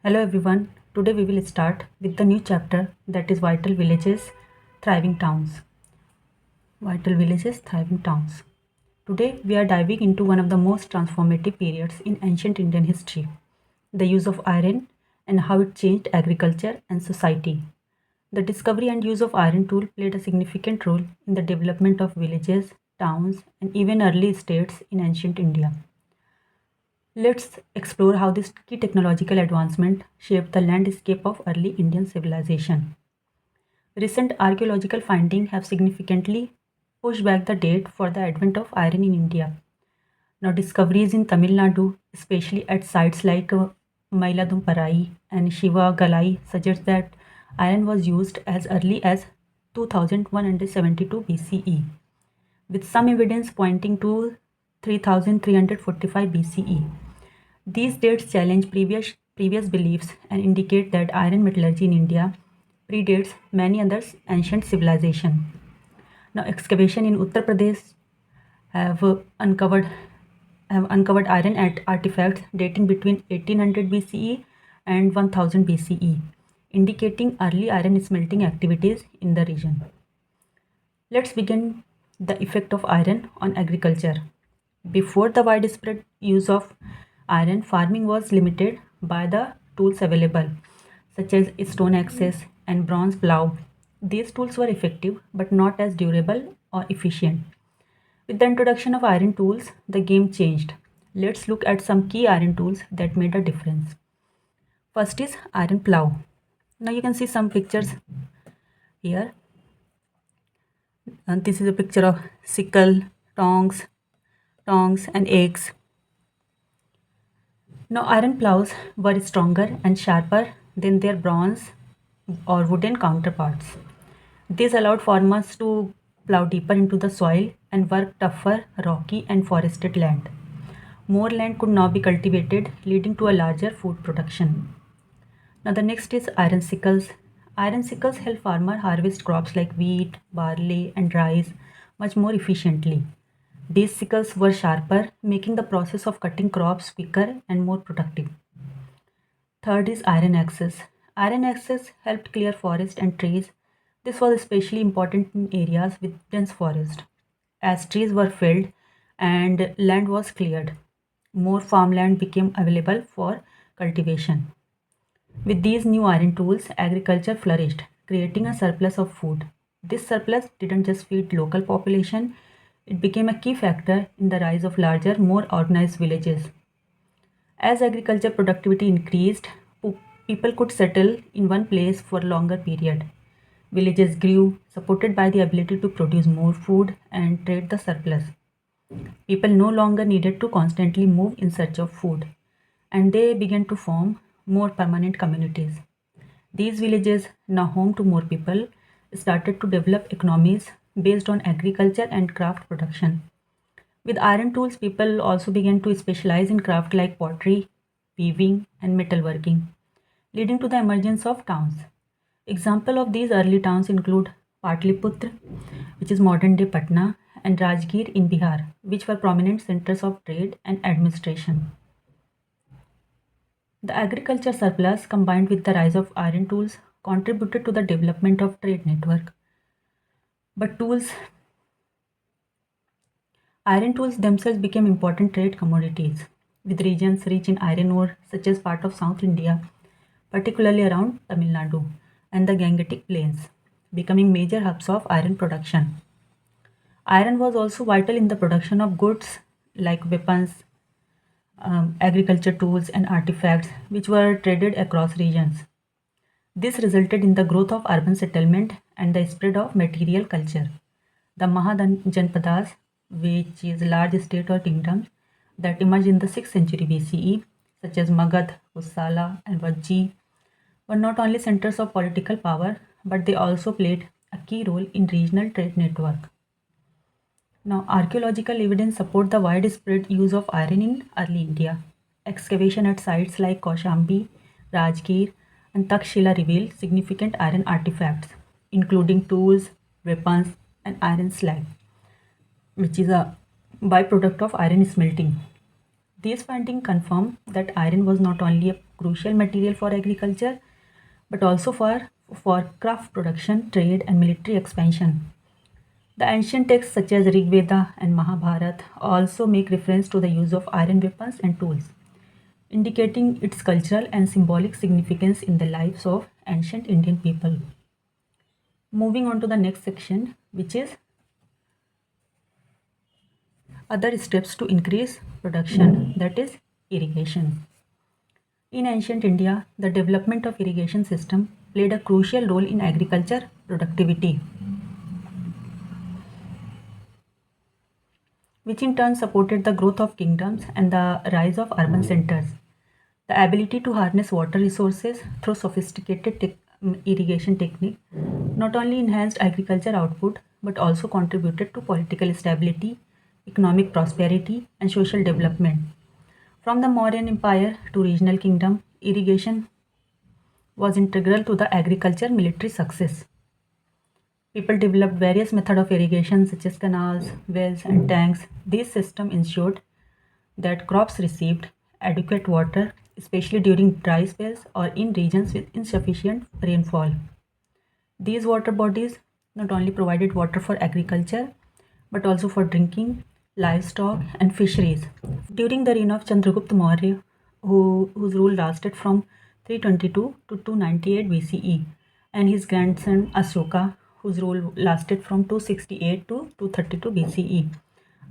Hello everyone. Today we will start with the new chapter that is Vital Villages, Thriving Towns. Vital Villages, Thriving Towns. Today we are diving into one of the most transformative periods in ancient Indian history, the use of iron and how it changed agriculture and society. The discovery and use of iron tool played a significant role in the development of villages, towns, and even early states in ancient India. Let's explore how this key technological advancement shaped the landscape of early Indian civilization. Recent archaeological findings have significantly pushed back the date for the advent of iron in India. Now, discoveries in Tamil Nadu, especially at sites like Mailadumparai and Shiva Galai, suggest that iron was used as early as 2172 BCE, with some evidence pointing to 3345 BCE. These dates challenge previous beliefs and indicate that iron metallurgy in India predates many other ancient civilizations. Now, excavation in Uttar Pradesh have uncovered iron artifacts dating between 1800 BCE and 1000 BCE, indicating early iron smelting activities in the region. Let's begin the effect of iron on agriculture. Before the widespread use of iron, farming was limited by the tools available, such as stone axes and bronze plough. These tools were effective but not as durable or efficient. With the introduction of iron tools, the game changed. Let's look at some key iron tools that made a difference. First is iron plough. Now you can see some pictures here. And this is a picture of sickle, tongs, and axe. Now, iron plows were stronger and sharper than their bronze or wooden counterparts. This allowed farmers to plow deeper into the soil and work tougher, rocky, and forested land. More land could now be cultivated, leading to a larger food production. Now, the next is iron sickles. Iron sickles help farmers harvest crops like wheat, barley, and rice much more efficiently. These sickles were sharper, making the process of cutting crops quicker and more productive. Third is iron axes. Iron axes helped clear forest and trees. This was especially important in areas with dense forest. As trees were felled and land was cleared, more farmland became available for cultivation. With these new iron tools, agriculture flourished, creating a surplus of food. This surplus didn't just feed local population, it became a key factor in the rise of larger, more organized villages. As agriculture productivity increased, people could settle in one place for a longer period. Villages grew, supported by the ability to produce more food and trade the surplus. People no longer needed to constantly move in search of food, and they began to form more permanent communities. These villages, now home to more people, started to develop economies based on agriculture and craft production. With iron tools, people also began to specialize in craft like pottery, weaving, and metalworking, leading to the emergence of towns. Example of these early towns include Patliputra, which is modern day Patna, and Rajgir in Bihar, which were prominent centers of trade and administration. The agriculture surplus combined with the rise of iron tools contributed to the development of trade network. But iron tools themselves became important trade commodities, with regions rich in iron ore such as part of South India, particularly around Tamil Nadu and the Gangetic Plains, becoming major hubs of iron production. Iron was also vital in the production of goods like weapons, agriculture tools, and artifacts, which were traded across regions. This resulted in the growth of urban settlement and the spread of material culture. The Mahajanpadas, which is large state or kingdoms that emerged in the 6th century BCE, such as Magad, Kosala, and Vajji, were not only centers of political power, but they also played a key role in regional trade network. Now, archaeological evidence support the widespread use of iron in early India. Excavation at sites like Kaushambi, Rajgir, and Takshila reveal significant iron artifacts, including tools, weapons, and iron slag, which is a byproduct of iron smelting. These findings confirm that iron was not only a crucial material for agriculture but also for craft production, trade, and military expansion. The ancient texts such as Rig Veda and Mahabharata also make reference to the use of iron weapons and tools, indicating its cultural and symbolic significance in the lives of ancient Indian people. Moving on to the next section, which is other steps to increase production, that is irrigation. In ancient India, the development of irrigation system played a crucial role in agriculture productivity, which in turn supported the growth of kingdoms and the rise of urban centers. The ability to harness water resources through sophisticated irrigation technique not only enhanced agriculture output but also contributed to political stability, economic prosperity, and social development. From the Mauryan Empire to regional kingdom, irrigation was integral to the agriculture military success. People developed various methods of irrigation such as canals, wells, and tanks. This system ensured that crops received adequate water, especially during dry spells or in regions with insufficient rainfall. These water bodies not only provided water for agriculture but also for drinking, livestock, and fisheries. During the reign of Chandragupta Maurya, whose rule lasted from 322 to 298 BCE, and his grandson Ashoka, whose rule lasted from 268 to 232 BCE,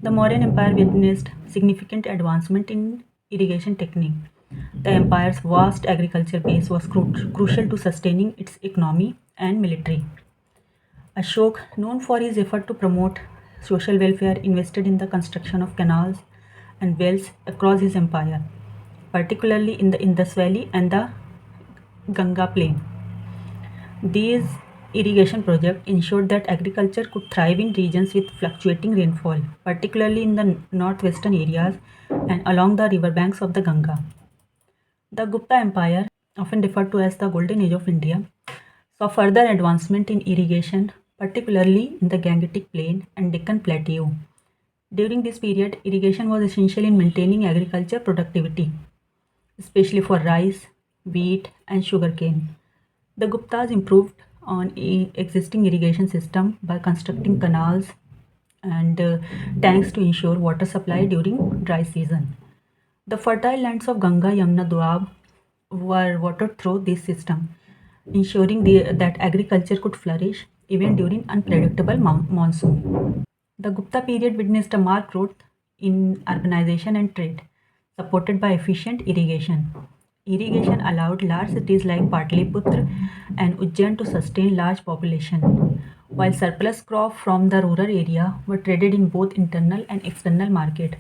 the Mauryan Empire witnessed significant advancement in irrigation technique. The empire's vast agriculture base was crucial to sustaining its economy and military. Ashok, known for his effort to promote social welfare, invested in the construction of canals and wells across his empire, particularly in the Indus Valley and the Ganga plain. These irrigation projects ensured that agriculture could thrive in regions with fluctuating rainfall, particularly in the northwestern areas and along the riverbanks of the Ganga. The Gupta Empire, often referred to as the Golden Age of India, saw further advancement in irrigation, particularly in the Gangetic Plain and Deccan Plateau. During this period, irrigation was essential in maintaining agriculture productivity, especially for rice, wheat, and sugarcane. The Guptas improved on existing irrigation system by constructing canals and tanks to ensure water supply during dry season. The fertile lands of Ganga, Yamuna, Doab were watered through this system, ensuring that agriculture could flourish even during unpredictable monsoon. The Gupta period witnessed a marked growth in urbanization and trade, supported by efficient irrigation. Irrigation allowed large cities like Patliputra and Ujjain to sustain large population, while surplus crop from the rural area were traded in both internal and external market.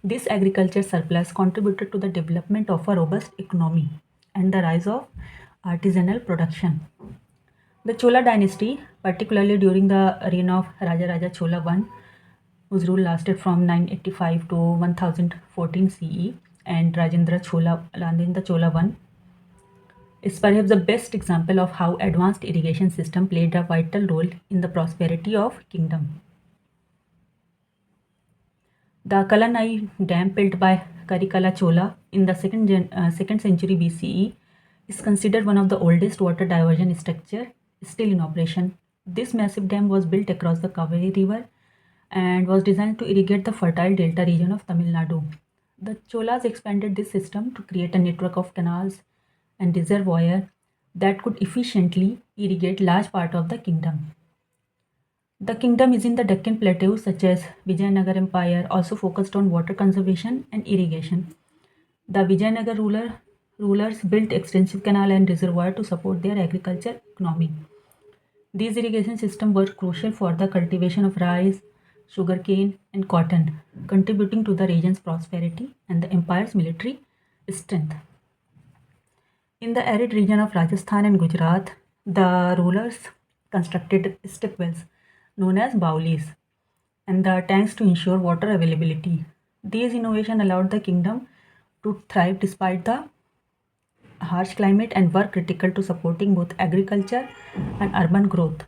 This agriculture surplus contributed to the development of a robust economy and the rise of artisanal production. The Chola dynasty, particularly during the reign of Raja Chola I, whose rule lasted from 985 to 1014 CE, and Rajendra Chola I, is perhaps the best example of how advanced irrigation system played a vital role in the prosperity of kingdom. The Kalanai dam built by Karikala Chola in the 2nd century BCE is considered one of the oldest water diversion structure still in operation. This massive dam was built across the Kaveri River and was designed to irrigate the fertile delta region of Tamil Nadu. The Cholas expanded this system to create a network of canals and reservoirs that could efficiently irrigate large part of the kingdom. The kingdom is in the Deccan Plateau, such as Vijayanagar Empire, also focused on water conservation and irrigation. The Vijayanagar rulers built extensive canal and reservoir to support their agriculture economy. These irrigation systems were crucial for the cultivation of rice, sugarcane, and cotton, contributing to the region's prosperity and the empire's military strength. In the arid region of Rajasthan and Gujarat, the rulers constructed step wells known as baulis and the tanks to ensure water availability. These innovations allowed the kingdom to thrive despite the harsh climate and were critical to supporting both agriculture and urban growth.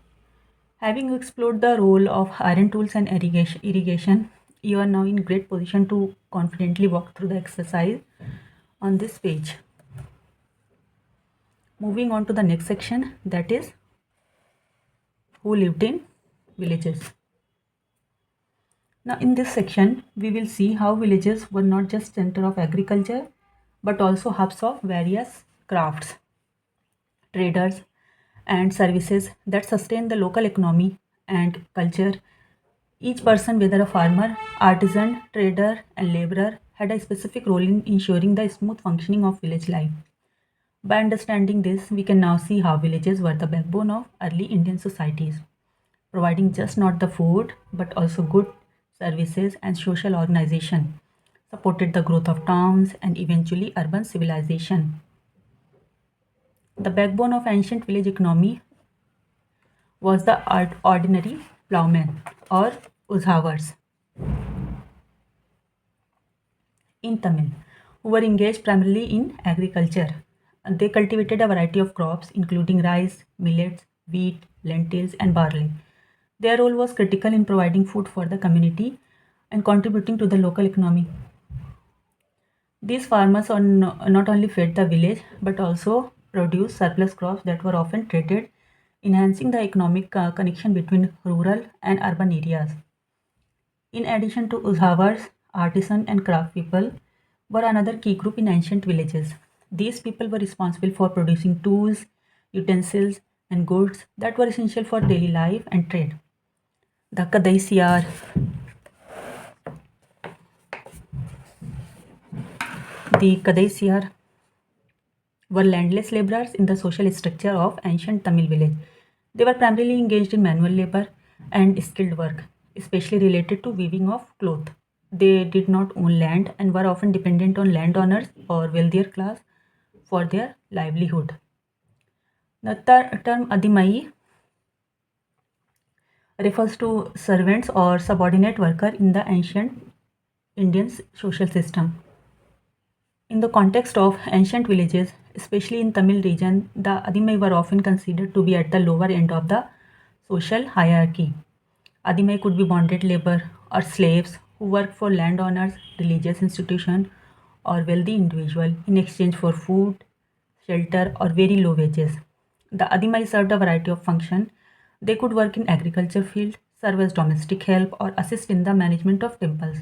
Having explored the role of iron tools and irrigation, You are now in great position to confidently walk through the exercise on this page. Moving on to the next section, that is who lived in villages. Now in this section, we will see how villages were not just center of agriculture, but also hubs of various crafts, traders, and services that sustain the local economy and culture. Each person, whether a farmer, artisan, trader, and laborer, had a specific role in ensuring the smooth functioning of village life. By understanding this, we can now see how villages were the backbone of early Indian societies, providing just not the food but also good services and social organization, supported the growth of towns and eventually urban civilization. The backbone of ancient village economy was the ordinary plowmen or uzhavars in Tamil, who were engaged primarily in agriculture. They cultivated a variety of crops, including rice, millets, wheat, lentils, and barley. Their role was critical in providing food for the community and contributing to the local economy. These farmers not only fed the village but also produced surplus crops that were often traded, enhancing the economic connection between rural and urban areas. In addition to Uzhavars, artisan and craft people were another key group in ancient villages. These people were responsible for producing tools, utensils, and goods that were essential for daily life and trade. The Kadaisiyar, the Kadaisiyar were landless laborers in the social structure of ancient Tamil village. They were primarily engaged in manual labor and skilled work, especially related to weaving of cloth. They did not own land and were often dependent on landowners or wealthier class for their livelihood. The term Adimai refers to servants or subordinate worker in the ancient Indian social system. In the context of ancient villages, especially in Tamil region, the Adimai were often considered to be at the lower end of the social hierarchy. Adimai could be bonded labor or slaves who worked for landowners, religious institution, or wealthy individual in exchange for food, shelter, or very low wages. The Adimai served a variety of functions. They could work in agriculture field, serve as domestic help, or assist in the management of temples,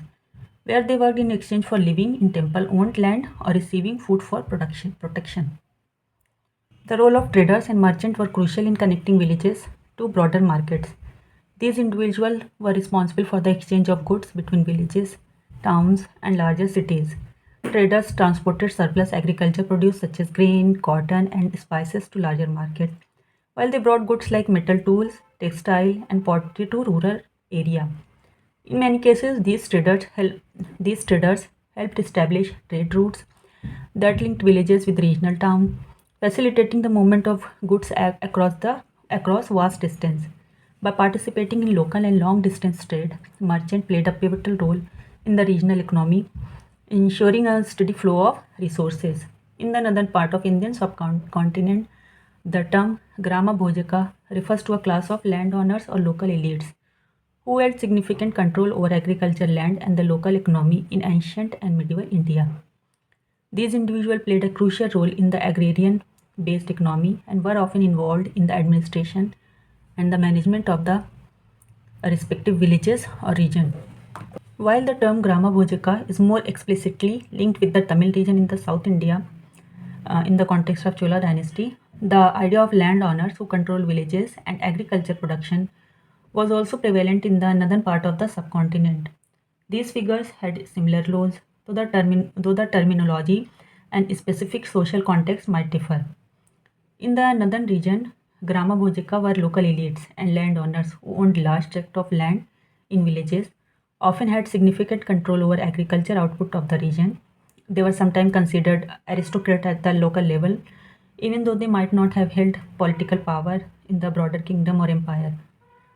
where they worked in exchange for living in temple-owned land or receiving food for protection. The role of traders and merchants were crucial in connecting villages to broader markets. These individuals were responsible for the exchange of goods between villages, towns, and larger cities. Traders transported surplus agriculture produce such as grain, cotton, and spices to larger markets, while they brought goods like metal tools, textile, and pottery to rural area. In many cases, these traders helped establish trade routes that linked villages with regional towns, facilitating the movement of goods across vast distance. By participating in local and long distance trade, merchants played a pivotal role in the regional economy, ensuring a steady flow of resources. In the northern part of Indian subcontinent, the term Grama Bhojaka refers to a class of landowners or local elites who had significant control over agricultural land and the local economy in ancient and medieval India. These individuals played a crucial role in the agrarian based economy and were often involved in the administration and the management of the respective villages or region. While the term Grama Bhojaka is more explicitly linked with the Tamil region in the South India in the context of Chola dynasty, the idea of landowners who control villages and agriculture production was also prevalent in the northern part of the subcontinent. These figures had similar roles, though the terminology and specific social context might differ. In the northern region, Grama Bhojika were local elites and landowners who owned large tracts of land in villages, often had significant control over agriculture output of the region. They were sometimes considered aristocrats at the local level, even though they might not have held political power in the broader kingdom or empire.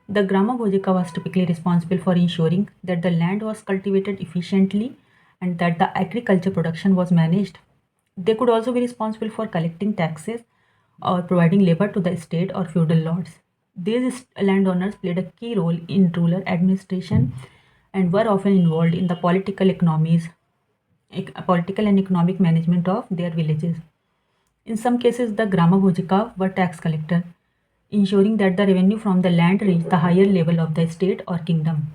The Grama Bhojika was typically responsible for ensuring that the land was cultivated efficiently and that the agriculture production was managed. They could also be responsible for collecting taxes or providing labor to the state or feudal lords. These landowners played a key role in rural administration and were often involved in the political and economic management of their villages. In some cases, the Gramabhojika were tax collector, ensuring that the revenue from the land reached the higher level of the state or kingdom.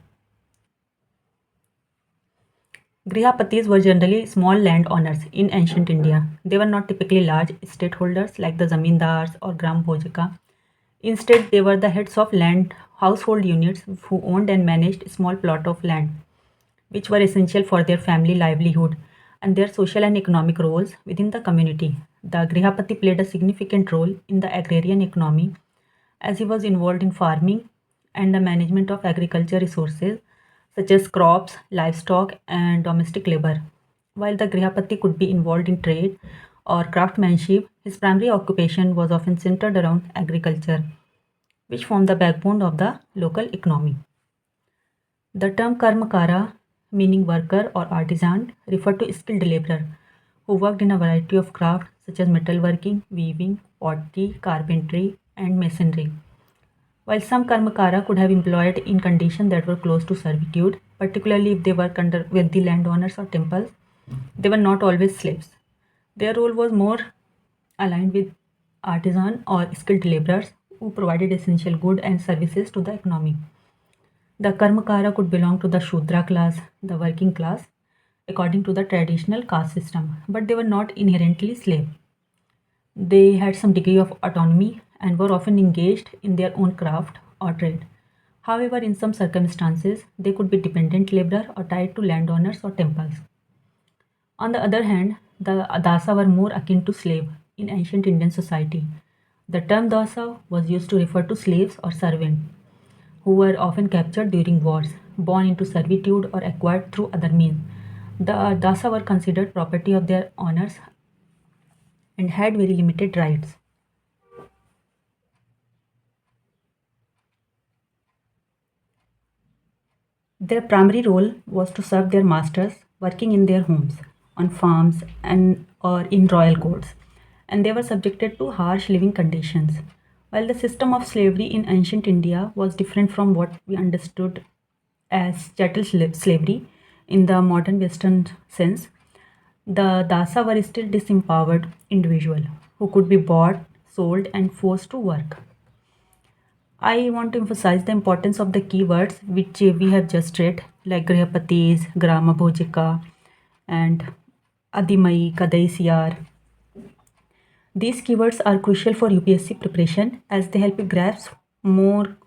Grihapatis were generally small landowners in ancient India. They were not typically large estate holders like the zamindars or Gram Bhojika. Instead, they were the heads of land household units who owned and managed small plot of land, which were essential for their family livelihood and their social and economic roles within the community. The Grihapati played a significant role in the agrarian economy as he was involved in farming and the management of agriculture resources such as crops, livestock, and domestic labor. While the Grihapati could be involved in trade or craftsmanship, his primary occupation was often centered around agriculture, which formed the backbone of the local economy. The term karmakara, meaning worker or artisan, referred to skilled laborer who worked in a variety of crafts such as metalworking, weaving, pottery, carpentry, and masonry. While some karmakara could have employed in conditions that were close to servitude, particularly if they worked under wealthy landowners or temples, they were not always slaves. Their role was more aligned with artisan or skilled laborers who provided essential goods and services to the economy. The karmakara could belong to the Shudra class, the working class, according to the traditional caste system, but they were not inherently slave. They had some degree of autonomy and were often engaged in their own craft or trade. However, in some circumstances, they could be dependent laborer or tied to landowners or temples. On the other hand, the dasa were more akin to slave in ancient Indian society. The term dasa was used to refer to slaves or servants who were often captured during wars, born into servitude, or acquired through other means. The dasa were considered property of their owners and had very limited rights. Their primary role was to serve their masters working in their homes, on farms, and or in royal courts, and they were subjected to harsh living conditions. While the system of slavery in ancient India was different from what we understood as chattel slavery in the modern Western sense, the Dasa were still disempowered individuals who could be bought, sold, and forced to work. I want to emphasize the importance of the keywords which we have just read, like Grihapatis, Grama Bhojika, and Adimai, Kadaisiyar. These keywords are crucial for UPSC preparation as they help you grasp more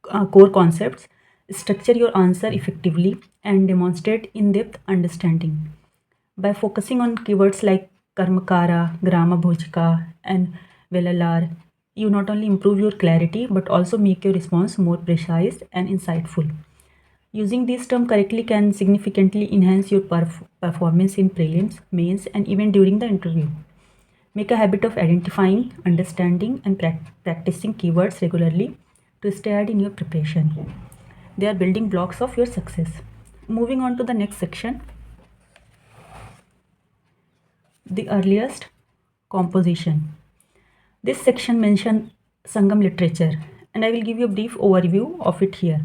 core concepts, structure your answer effectively, and demonstrate in depth understanding. By focusing on keywords like Karmakara, Grama Bhojika, and Velalar, you not only improve your clarity but also make your response more precise and insightful. Using this term correctly can significantly enhance your performance in prelims, mains, and even during the interview. Make a habit of identifying, understanding, and practicing keywords regularly to stay ahead in your preparation. They are building blocks of your success. Moving on to the next section, the earliest composition. This section mentions Sangam literature, and I will give you a brief overview of it here.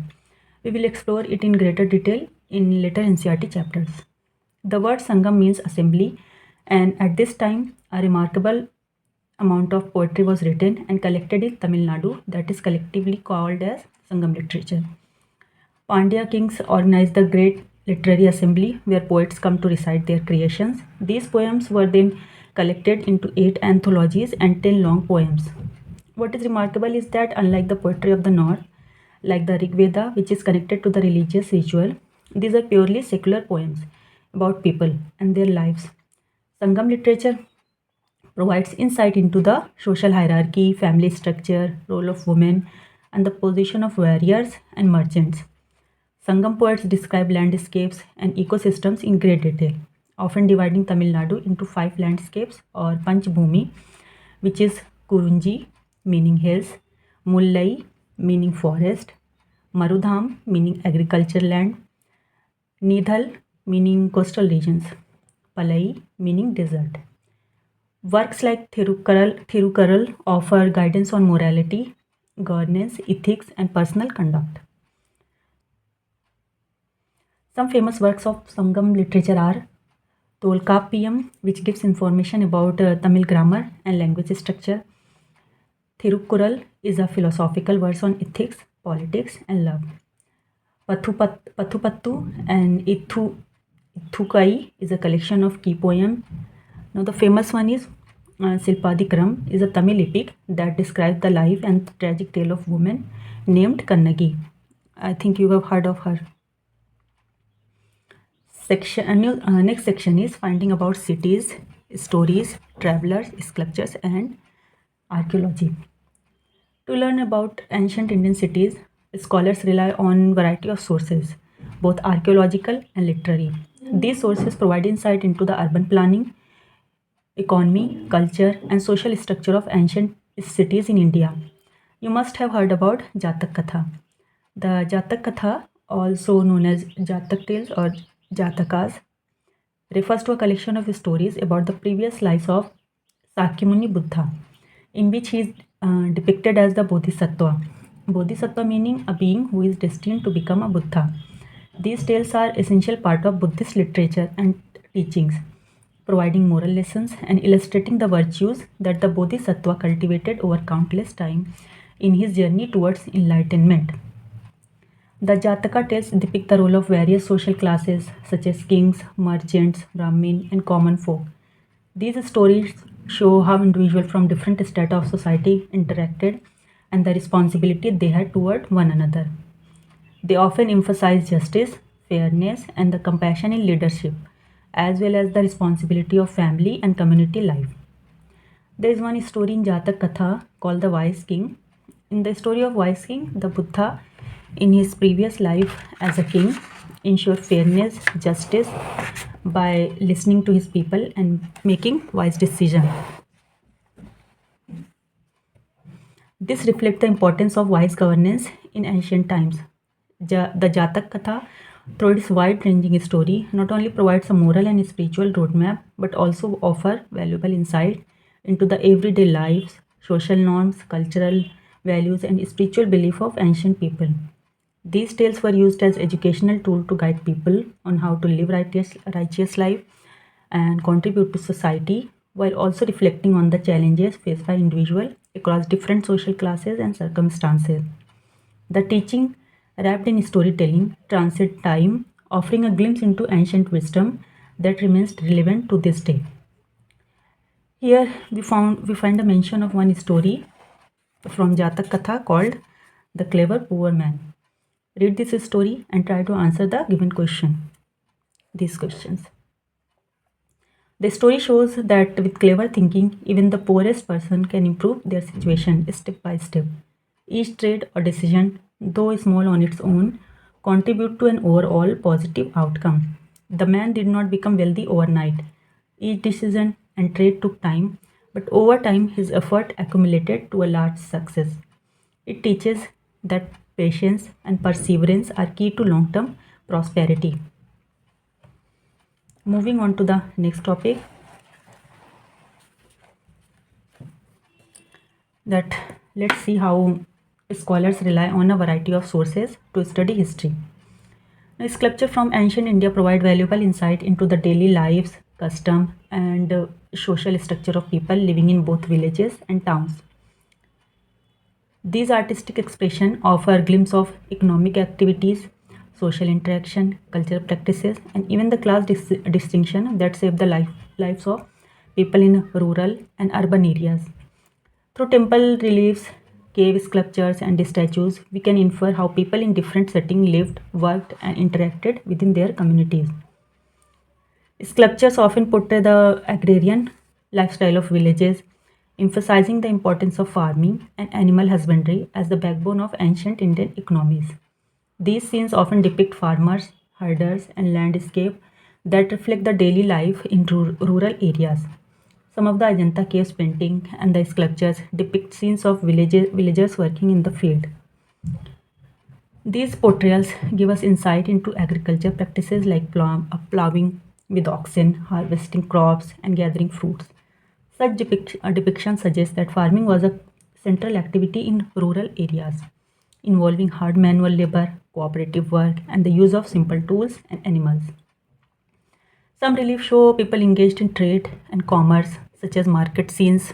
We will explore it in greater detail in later NCERT chapters. The word Sangam means assembly, and at this time, a remarkable amount of poetry was written and collected in Tamil Nadu that is collectively called as Sangam literature. Pandya kings organized the great literary assembly where poets come to recite their creations. These poems were then collected into 8 anthologies and 10 long poems. What is remarkable is that unlike the poetry of the north, like the Rig Veda, which is connected to the religious ritual, these are purely secular poems about people and their lives. Sangam literature provides insight into the social hierarchy, family structure, role of women, and the position of warriors and merchants. Sangam poets describe landscapes and ecosystems in great detail, often dividing Tamil Nadu into 5 landscapes or Panchbhumi, which is Kurunji, meaning hills, Mullai, meaning forest, Marudham, meaning agriculture land, Nidhal, meaning coastal regions, Palai, meaning desert. Works like Thirukaral offer guidance on morality, governance, ethics, and personal conduct. Some famous works of Sangam literature are Tolkappiyam, which gives information about Tamil grammar and language structure. Thirukkural is a philosophical verse on ethics, politics, and love. Pathupattu and Ithukai is a collection of key poems. Now the famous one is Silpadikaram is a Tamil epic that describes the life and tragic tale of woman named Kannagi. I think you have heard of her. Next section is finding about cities, stories, travelers, sculptures, and archaeology. To learn about ancient Indian cities, scholars rely on variety of sources, both archaeological and literary. These sources provide insight into the urban planning, economy, culture, and social structure of ancient cities in India. You must have heard about Jatak Katha. The Jatak Katha, also known as Jatak tales or Jatakas, refers to a collection of stories about the previous lives of Sakyamuni Buddha, in which he is depicted as the Bodhisattva. Bodhisattva meaning a being who is destined to become a Buddha. These tales are essential part of Buddhist literature and teachings, providing moral lessons and illustrating the virtues that the Bodhisattva cultivated over countless time in his journey towards enlightenment. The Jataka tales depict the role of various social classes such as kings, merchants, Brahmin, and common folk. These stories show how individuals from different strata of society interacted and the responsibility they had toward one another. They often emphasize justice, fairness, and the compassion in leadership, as well as the responsibility of family and community life. There is one story in Jatak Katha called the Wise King. In the story of Wise King, the Buddha, in his previous life as a king, ensured fairness, justice by listening to his people and making wise decisions. This reflects the importance of wise governance in ancient times. The Jatak Katha, through its wide-ranging story, not only provides a moral and spiritual roadmap, but also offers valuable insight into the everyday lives, social norms, cultural values, and spiritual belief of ancient people. These tales were used as educational tool to guide people on how to live righteous life and contribute to society, while also reflecting on the challenges faced by individuals across different social classes and circumstances. The teaching, wrapped in storytelling, transcend time, offering a glimpse into ancient wisdom that remains relevant to this day. Here we find a mention of one story from Jatak Katha called The Clever Poor Man. Read this story and try to answer the given these questions. The story shows that with clever thinking, even the poorest person can improve their situation step by step. Each trade or decision, though small on its own, contribute to an overall positive outcome. The man did not become wealthy overnight. Each decision and trade took time, but over time his effort accumulated to a large success. It teaches that patience and perseverance are key to long-term prosperity. Moving on to the next topic, that let's see how scholars rely on a variety of sources to study history. Now, sculpture from ancient India provide valuable insight into the daily lives, custom, and social structure of people living in both villages and towns. These artistic expressions offer a glimpse of economic activities, social interaction, cultural practices, and even the class distinction that shape the lives of people in rural and urban areas. Through temple reliefs, cave sculptures, and statues, we can infer how people in different settings lived, worked, and interacted within their communities. Sculptures often portray the agrarian lifestyle of villages, emphasizing the importance of farming and animal husbandry as the backbone of ancient Indian economies. These scenes often depict farmers, herders, and landscape that reflect the daily life in rural areas. Some of the Ajanta caves painting and the sculptures depict scenes of villagers working in the field. These portrayals give us insight into agriculture practices like plowing with oxen, harvesting crops, and gathering fruits. Such depictions suggest that farming was a central activity in rural areas. involving hard manual labor, cooperative work, and the use of simple tools and animals. Some reliefs show people engaged in trade and commerce, such as market scenes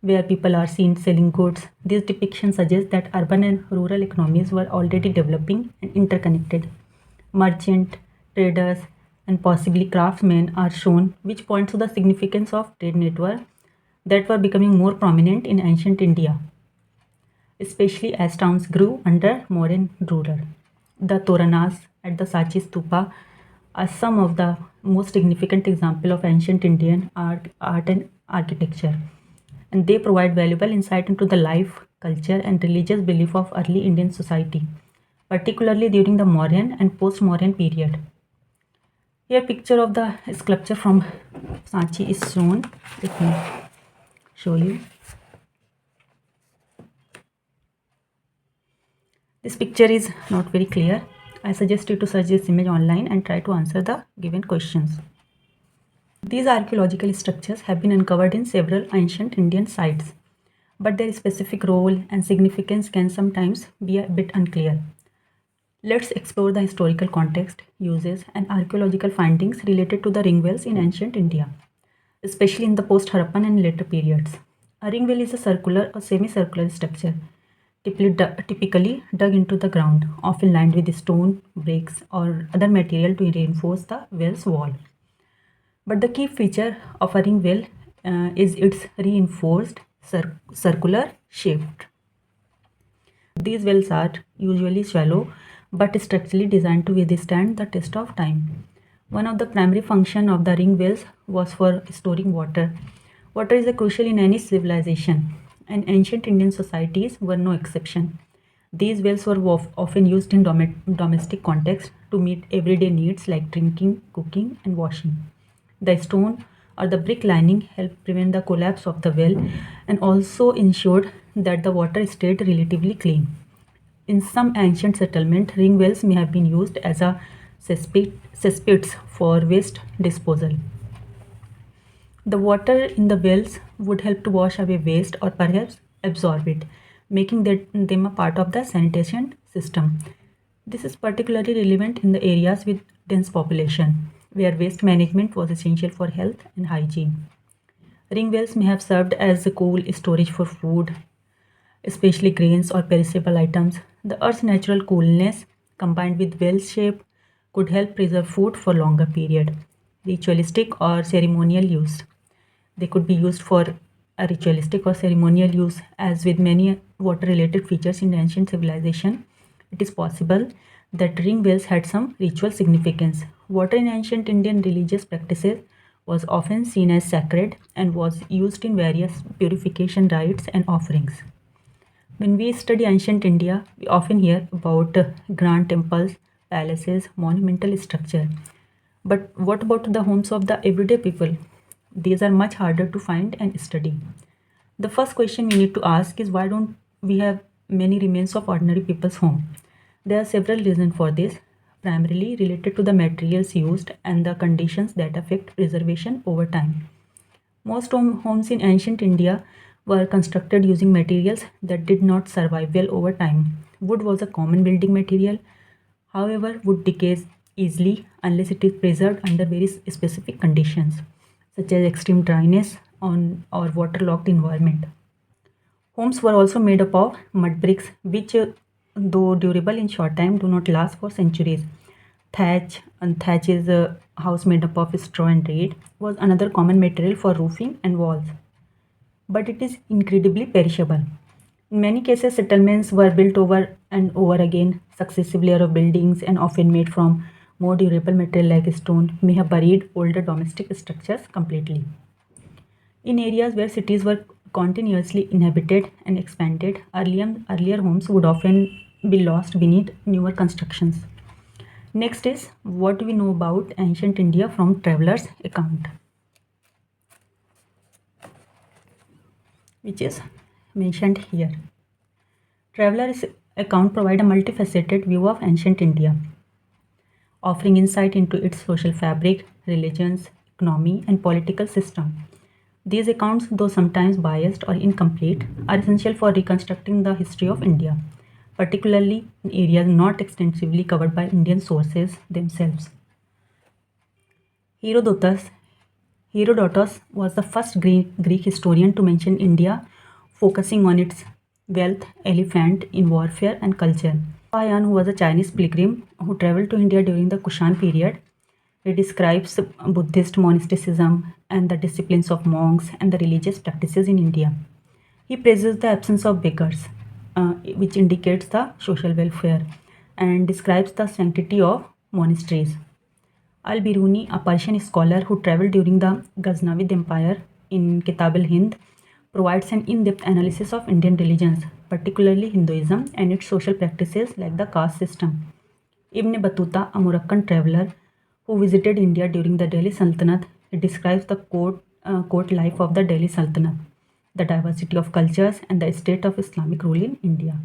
where people are seen selling goods. These depictions suggest that urban and rural economies were already developing and interconnected. Merchant, traders, and possibly craftsmen are shown, which points to the significance of trade networks that were becoming more prominent in ancient India, especially as towns grew under modern ruler. The Toranas at the Sachi Stupa are some of the most significant examples of ancient Indian art and architecture, and they provide valuable insight into the life, culture, and religious belief of early Indian society, particularly during the Mauryan and post-Mauryan period. Here, picture of the sculpture from Sanchi is shown. Let me show you. This picture is not very clear. I suggest you to search this image online and try to answer the given questions. These archaeological structures have been uncovered in several ancient Indian sites, but their specific role and significance can sometimes be a bit unclear. Let's explore the historical context, uses, and archaeological findings related to the ring wells in ancient India, especially in the post-Harappan and later periods. A ring well is a circular or semicircular structure, typically dug into the ground, often lined with stone, bricks, or other material to reinforce the well's wall. But the key feature of a ring well is its reinforced circular shape. These wells are usually shallow but structurally designed to withstand the test of time. One of the primary functions of the ring wells was for storing water. Water is crucial in any civilization, and ancient Indian societies were no exception. These wells were often used in domestic context to meet everyday needs like drinking, cooking, and washing. The stone or the brick lining helped prevent the collapse of the well and also ensured that the water stayed relatively clean. In some ancient settlements, ring wells may have been used as a cesspits for waste disposal. The water in the wells would help to wash away waste or perhaps absorb it, making them a part of the sanitation system. This is particularly relevant in the areas with dense population, where waste management was essential for health and hygiene. Ring wells may have served as a cool storage for food, especially grains or perishable items. The Earth's natural coolness, combined with well shape, could help preserve food for longer period. Ritualistic or ceremonial use. They could be used for a ritualistic or ceremonial use, as with many water-related features in ancient civilization. It is possible that ring wells had some ritual significance. Water in ancient Indian religious practices was often seen as sacred and was used in various purification rites and offerings. When we study ancient India, we often hear about grand temples, palaces, monumental structure. But what about the homes of the everyday people? These are much harder to find and study. The first question we need to ask is, why don't we have many remains of ordinary people's home? There are several reasons for this, primarily related to the materials used and the conditions that affect preservation over time. Most homes in ancient India were constructed using materials that did not survive well over time. Wood was a common building material. However, wood decays easily unless it is preserved under very specific conditions, such as extreme dryness or waterlogged environment. Homes were also made up of mud bricks, which, though durable in short time, do not last for centuries. Thatch is a house made up of straw and reed, was another common material for roofing and walls, but it is incredibly perishable. In many cases, settlements were built over and over again. Successive layers of buildings, and often made from more durable material like stone, may have buried older domestic structures completely. In areas where cities were continuously inhabited and expanded, earlier homes would often be lost beneath newer constructions. Next is, what do we know about ancient India from travelers' account, which is mentioned here. Travelers' account provide a multifaceted view of ancient India, offering insight into its social fabric, religions, economy, and political system. These accounts, though sometimes biased or incomplete, are essential for reconstructing the history of India. particularly in areas not extensively covered by Indian sources themselves. Herodotus, Herodotus was the first Greek historian to mention India, focusing on its wealth, elephant in warfare and culture. Huayan, who was a Chinese pilgrim who traveled to India during the Kushan period, he describes Buddhist monasticism and the disciplines of monks and the religious practices in India. He praises the absence of beggars, which indicates the social welfare, and describes the sanctity of monasteries. Al-Biruni, a Persian scholar who traveled during the Ghaznavid Empire in Kitab al-Hind, provides an in-depth analysis of Indian religions, particularly Hinduism and its social practices like the caste system. Ibn Battuta, a Moroccan traveler who visited India during the Delhi Sultanate, describes the court life of the Delhi Sultanate, the diversity of cultures, and the state of Islamic rule in India.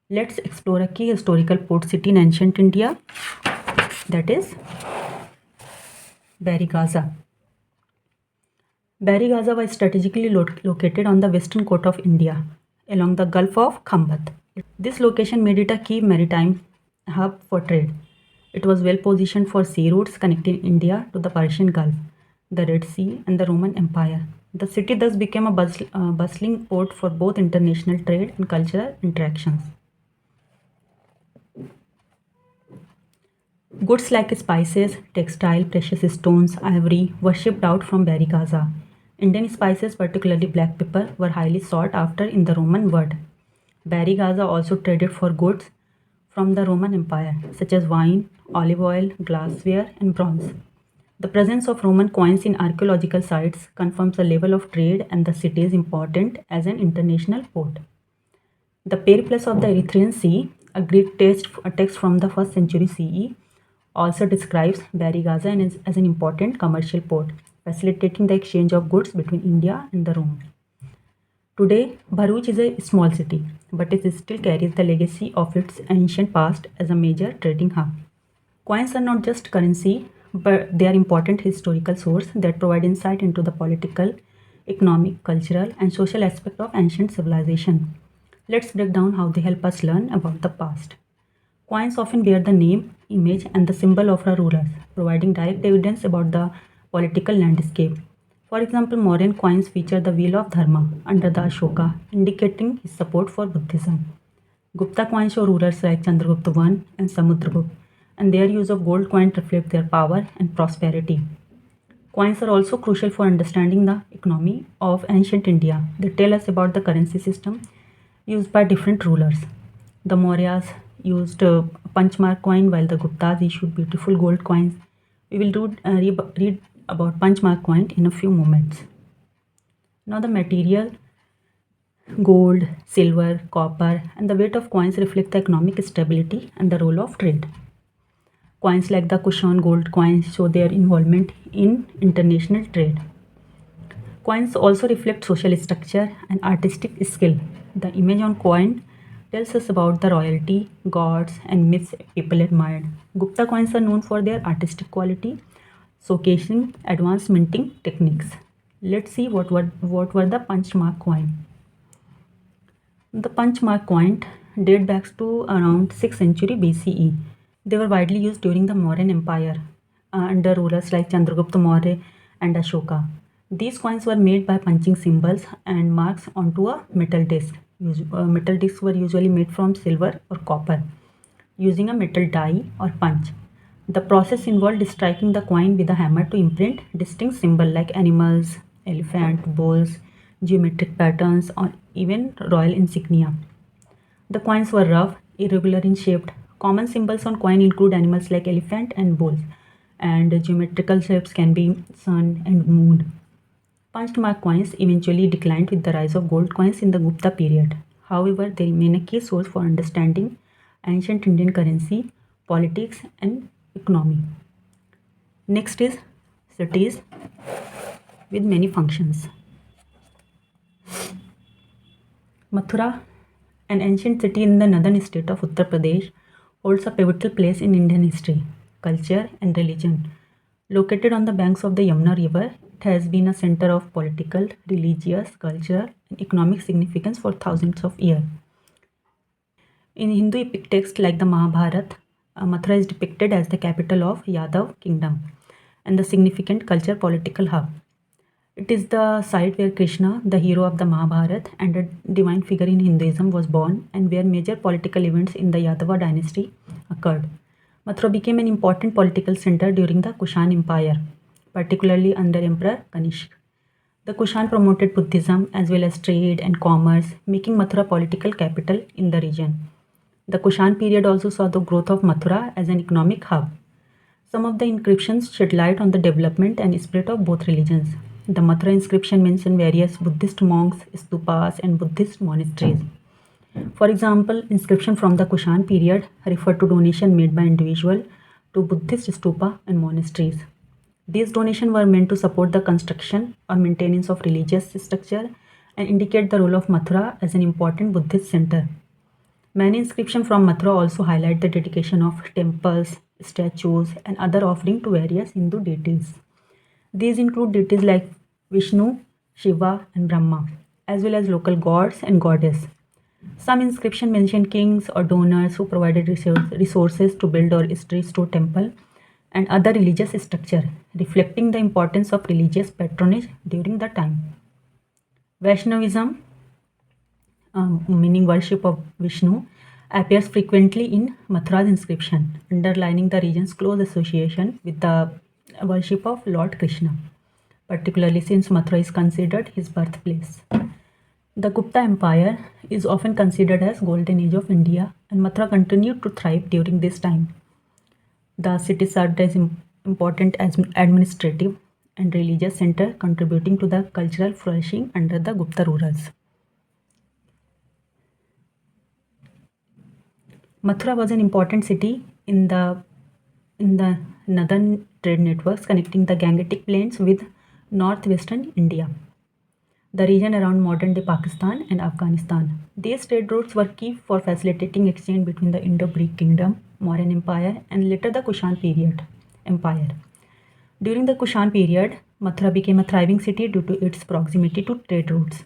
Let's explore a key historical port city in ancient India, that is Barigaza. Barigaza was strategically located on the western coast of India, along the Gulf of Khambat. This location made it a key maritime hub for trade. It was well positioned for sea routes connecting India to the Persian Gulf, the Red Sea, and the Roman Empire. The city thus became a bustling port for both international trade and cultural interactions. Goods like spices, textile, precious stones, ivory were shipped out from Barigaza. Indian spices, particularly black pepper, were highly sought after in the Roman world. Barigaza also traded for goods from the Roman Empire, such as wine, olive oil, glassware, and bronze. The presence of Roman coins in archaeological sites confirms the level of trade and the city is important as an international port. The Periplus of the Erythraean Sea, a Greek text from the 1st century CE, also describes Barigaza as an important commercial port, facilitating the exchange of goods between India and the Rome. Today, Bharuch is a small city, but it still carries the legacy of its ancient past as a major trading hub. Coins are not just currency, but they are important historical source that provide insight into the political, economic, cultural, and social aspect of ancient civilization. Let's break down how they help us learn about the past. Coins often bear the name, image, and the symbol of our rulers, providing direct evidence about the political landscape. For example, Mauryan coins feature the wheel of Dharma under the Ashoka, indicating his support for Buddhism. Gupta coins show rulers like Chandragupta I and Samudragupta, and their use of gold coins reflect their power and prosperity. Coins are also crucial for understanding the economy of ancient India. They tell us about the currency system used by different rulers. The Mauryas used a Panchmark coin while the Guptas issued beautiful gold coins. We will read about Panchmark coin in a few moments. Now the material, gold, silver, copper, and the weight of coins reflect the economic stability and the role of trade. Coins like the Kushan gold coins show their involvement in international trade. Coins also reflect social structure and artistic skill. The image on coin tells us about the royalty, gods, and myths people admired. Gupta coins are known for their artistic quality, showcasing advanced minting techniques. Let's see what were the Panchmark coin. The Panchmark coin date back to around 6th century BCE. They were widely used during the Mauryan Empire under rulers like Chandragupta Maurya and Ashoka. These coins were made by punching symbols and marks onto a metal disc. Metal discs were usually made from silver or copper using a metal die or punch. The process involved striking the coin with a hammer to imprint distinct symbols like animals, elephant, bulls, geometric patterns, or even royal insignia. The coins were rough, irregular in shape. Common symbols on coin include animals like elephant and bulls, and geometrical shapes can be sun and moon. Panchmark coins eventually declined with the rise of gold coins in the Gupta period. However, they remain a key source for understanding ancient Indian currency, politics, and economy. Next is cities with many functions. Mathura, an ancient city in the northern state of Uttar Pradesh, holds a pivotal place in Indian history, culture, and religion. Located on the banks of the Yamuna River, it has been a center of political, religious, cultural, and economic significance for thousands of years. In Hindu epic texts like the Mahabharata, Mathura is depicted as the capital of Yadav kingdom and the significant culture political hub. It is the site where Krishna, the hero of the Mahabharata and a divine figure in Hinduism, was born and where major political events in the Yadava dynasty occurred. Mathura became an important political center during the Kushan Empire, particularly under Emperor Kanishk. The Kushan promoted Buddhism as well as trade and commerce, making Mathura political capital in the region. The Kushan period also saw the growth of Mathura as an economic hub. Some of the inscriptions shed light on the development and spirit of both religions. The Mathura inscription mention various Buddhist monks, stupas, and Buddhist monasteries. For example, inscription from the Kushan period refer to donation made by individual to Buddhist stupa and monasteries. These donations were meant to support the construction or maintenance of religious structure and indicate the role of Mathura as an important Buddhist center. Many inscriptions from Mathura also highlight the dedication of temples, statues, and other offerings to various Hindu deities. These include deities like Vishnu, Shiva, and Brahma, as well as local gods and goddesses. Some inscriptions mention kings or donors who provided resources to build or restore temple and other religious structure, reflecting the importance of religious patronage during the time. Vaishnavism, meaning worship of Vishnu, appears frequently in Mathura's inscription, underlining the region's close association with the worship of Lord Krishna, particularly since Mathura is considered his birthplace. The Gupta Empire is often considered as golden age of India, and Mathura continued to thrive during this time. The city served as important as administrative and religious center, contributing to the cultural flourishing under the Gupta rulers. Mathura was an important city in the northern trade networks connecting the Gangetic Plains with northwestern India, the region around modern-day Pakistan and Afghanistan. These trade routes were key for facilitating exchange between the Indo-Greek kingdom, Mauryan Empire, and later the Kushan period empire. During the Kushan period, Mathura became a thriving city due to its proximity to trade routes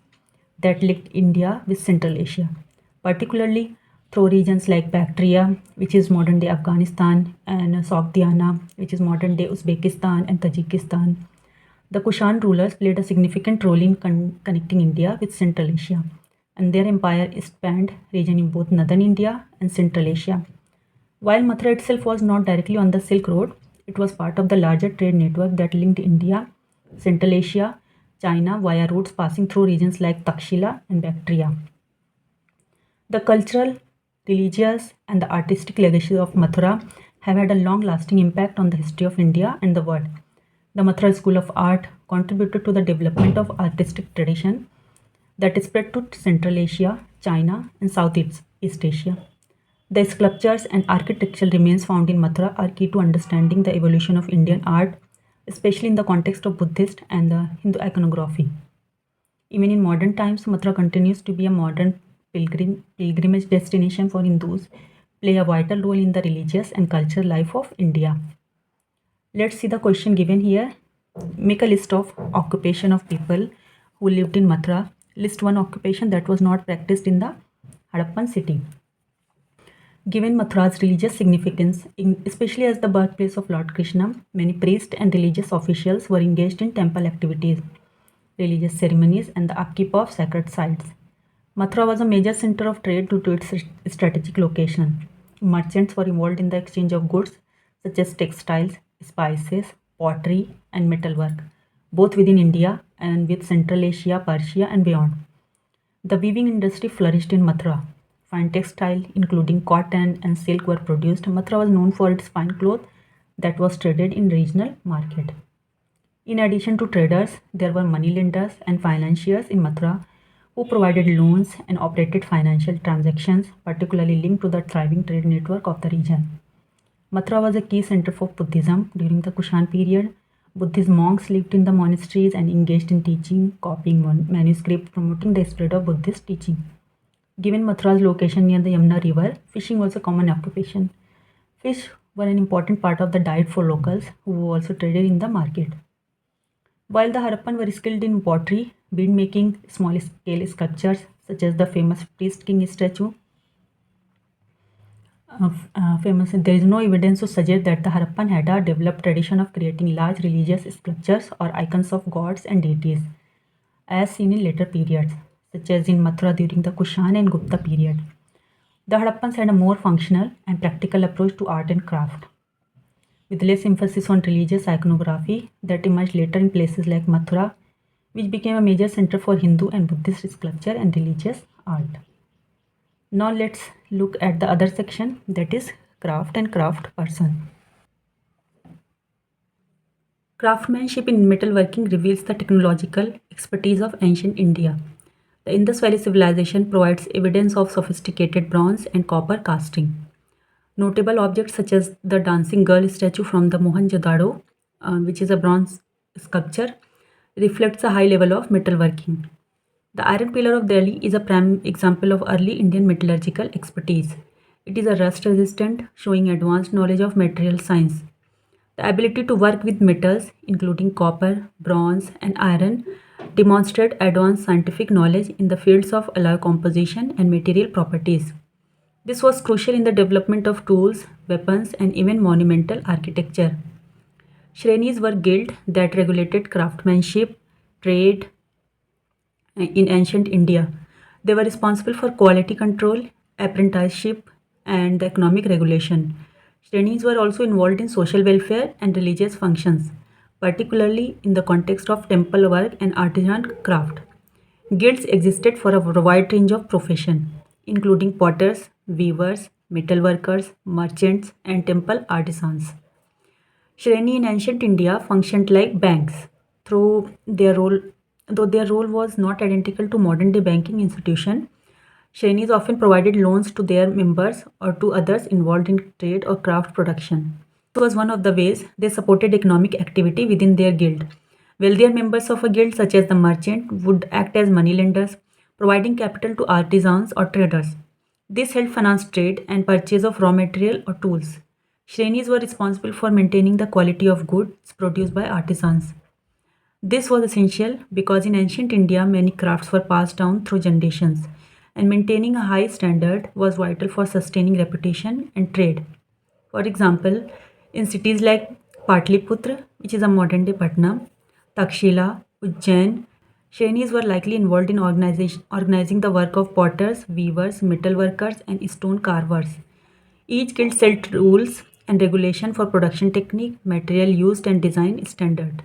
that linked India with Central Asia, particularly through regions like Bactria, which is modern-day Afghanistan, and Sogdiana, which is modern-day Uzbekistan and Tajikistan. The Kushan rulers played a significant role in connecting India with Central Asia, and their empire spanned region in both northern India and Central Asia. While Mathura itself was not directly on the Silk Road, it was part of the larger trade network that linked India, Central Asia, China via routes passing through regions like Takshila and Bactria. The cultural, religious, and the artistic legacy of Mathura have had a long-lasting impact on the history of India and the world. The Mathura School of Art contributed to the development of artistic tradition that spread to Central Asia, China, and Southeast Asia. The sculptures and architectural remains found in Mathura are key to understanding the evolution of Indian art, especially in the context of Buddhist and the Hindu iconography. Even in modern times, Mathura continues to be a modern pilgrimage destination for Hindus, play a vital role in the religious and cultural life of India. Let's see the question given here. Make a list of occupation of people who lived in Mathura. List one occupation that was not practiced in the Harappan city. Given Mathura's religious significance, especially as the birthplace of Lord Krishna, many priests and religious officials were engaged in temple activities, religious ceremonies, and the upkeep of sacred sites. Mathura was a major center of trade due to its strategic location. Merchants were involved in the exchange of goods such as textiles, spices, pottery, and metalwork, both within India and with Central Asia, Persia, and beyond. The weaving industry flourished in Mathura. Fine textile, including cotton and silk, were produced. Mathura was known for its fine cloth that was traded in regional market. In addition to traders, there were moneylenders and financiers in Mathura who provided loans and operated financial transactions, particularly linked to the thriving trade network of the region. Mathura was a key center for Buddhism during the Kushan period. Buddhist monks lived in the monasteries and engaged in teaching, copying manuscripts, promoting the spread of Buddhist teaching. Given Mathura's location near the Yamuna River, fishing was a common occupation. Fish were an important part of the diet for locals who also traded in the market. While the Harappan were skilled in pottery, bead making, small scale sculptures such as the famous priest king statue, famous. There is no evidence to suggest that the Harappan had a developed tradition of creating large religious sculptures or icons of gods and deities, as seen in later periods, such as in Mathura during the Kushan and Gupta period. The Harappans had a more functional and practical approach to art and craft, with less emphasis on religious iconography that emerged later in places like Mathura, which became a major center for Hindu and Buddhist sculpture and religious art. Now let's look at the other section, that is craft and craft person. Craftsmanship in metalworking reveals the technological expertise of ancient India. The Indus Valley civilization provides evidence of sophisticated bronze and copper casting. Notable objects such as the dancing girl statue from the Mohenjo-daro, which is a bronze sculpture, reflects a high level of metalworking. The Iron Pillar of Delhi is a prime example of early Indian metallurgical expertise. It is a rust resistant, showing advanced knowledge of material science. The ability to work with metals, including copper, bronze, and iron, demonstrate advanced scientific knowledge in the fields of alloy composition and material properties. This was crucial in the development of tools, weapons, and even monumental architecture. Shrenis were guilds that regulated craftsmanship, trade, in ancient India. They were responsible for quality control, apprenticeship, and the economic regulation. Shrenis were also involved in social welfare and religious functions, particularly in the context of temple work and artisan craft. Guilds existed for a wide range of professions, including potters, weavers, metalworkers, merchants, and temple artisans. Shreni in ancient India functioned like banks, through their role, though their role was not identical to modern day banking institution. Shrenis often provided loans to their members or to others involved in trade or craft production. This was one of the ways they supported economic activity within their guild. Wealthier members of a guild, such as the merchant, would act as moneylenders, providing capital to artisans or traders. This helped finance trade and purchase of raw material or tools. Shrenis were responsible for maintaining the quality of goods produced by artisans. This was essential because in ancient India many crafts were passed down through generations, and maintaining a high standard was vital for sustaining reputation and trade. For example, in cities like Patliputra, which is a modern day Patna, Takshila, Ujjain, Shainis were likely involved in organizing the work of potters, weavers, metalworkers, and stone carvers. Each guild set rules and regulation for production technique, material used, and design standard.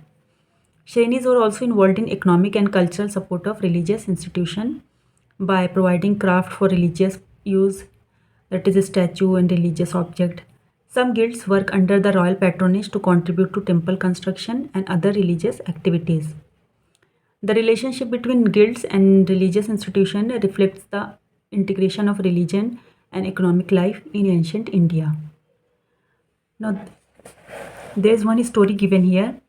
Shainis were also involved in economic and cultural support of religious institutions by providing craft for religious use, that is, a statue and religious object. Some guilds work under the royal patronage to contribute to temple construction and other religious activities. The relationship between guilds and religious institutions reflects the integration of religion and economic life in ancient India. Now, there is one story given here.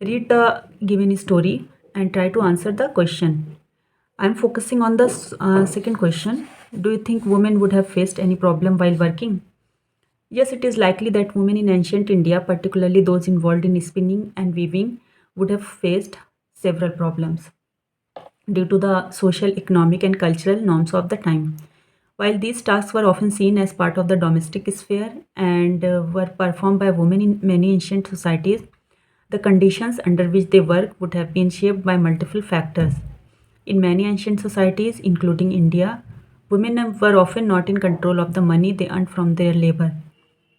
Read the given story and try to answer the question. I'm focusing on the second question. Do you think women would have faced any problem while working? Yes, it is likely that women in ancient India, particularly those involved in spinning and weaving, would have faced several problems due to the social, economic, and cultural norms of the time. While these tasks were often seen as part of the domestic sphere and were performed by women in many ancient societies, the conditions under which they work would have been shaped by multiple factors. In many ancient societies, including India, women were often not in control of the money they earned from their labor.